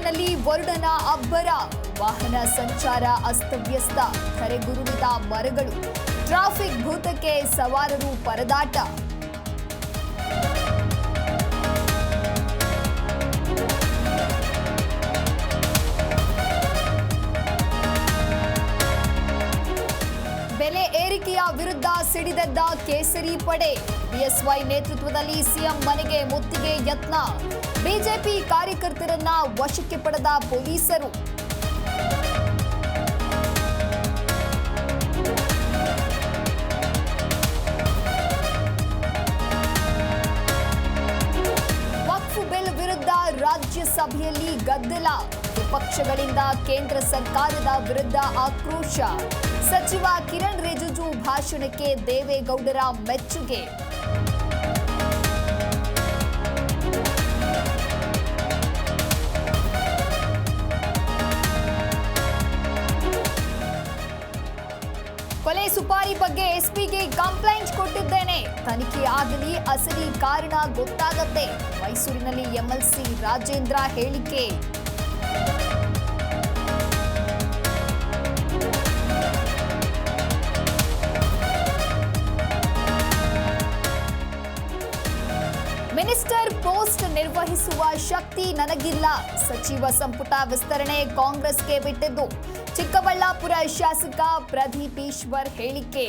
ಮೈಸೂರಿನಲ್ಲಿ ವರುಣನ ಅಬ್ಬರ, ವಾಹನ ಸಂಚಾರ ಅಸ್ತವ್ಯಸ್ತ, ಧರೆಗುರುಳಿದ ಮರಗಳು, ಟ್ರಾಫಿಕ್ ಭೂತಕ್ಕೆ ಸವಾರರು ಪರದಾಟ. ಬೆಲೆ ಏರಿಕೆಯ ವಿರುದ್ಧ ಸಿಡಿದೆದ್ದ ಕೇಸರಿ ಪಡೆ, ಬಿಎಸ್ವೈ ನೇತೃತ್ವದಲ್ಲಿ ಸಿಎಂ ಮನೆಗೆ ಮುತ್ತಿಗೆ ಯತ್ನ, ಬಿಜೆಪಿ ಕಾರ್ಯಕರ್ತರನ್ನ ವಶಕ್ಕೆ ಪಡೆದ ಪೊಲೀಸರು. ವಕ್ಫ್ ಬಿಲ್ ವಿರುದ್ಧ ರಾಜ್ಯಸಭೆಯಲ್ಲಿ ಗದ್ದಲ, ವಿಪಕ್ಷಗಳಿಂದ ಕೇಂದ್ರ ಸರ್ಕಾರದ ವಿರುದ್ಧ ಆಕ್ರೋಶ. ಸಚಿವ ಕಿರಣ್ ರಿಜಿಜು ಭಾಷಣಕ್ಕೆ ದೇವೇಗೌಡರ ಮೆಚ್ಚುಗೆ. ಕೊಲೆ ಸುಪಾರಿ ಬಗ್ಗೆ ಎಸ್ಪಿಗೆ ಕಂಪ್ಲೇಂಟ್ ಕೊಟ್ಟಿದ್ದೇನೆ, ತನಿಖೆ ಆಗಲಿ, ಅಸಲಿ ಕಾರಣ ಗೊತ್ತಾಗತ್ತೆ. ಮೈಸೂರಿನಲ್ಲಿ ಎಂಎಲ್ಸಿ ರಾಜೇಂದ್ರ ಹೇಳಿಕೆ. ಮಿನಿಸ್ಟರ್ ಪೋಸ್ಟ್ ನಿರ್ವಹಿಸುವ ಶಕ್ತಿ ನನಗಿಲ್ಲ, ಸಚಿವ ಸಂಪುಟ ವಿಸ್ತರಣೆ ಕಾಂಗ್ರೆಸ್ಗೆ ಬಿಟ್ಟಿದ್ದು. ಚಿಕ್ಕಬಳ್ಳಾಪುರ ಶಾಸಕ ಪ್ರದೀಪ್ ಈಶ್ವರ್ ಹೇಳಿಕೆ.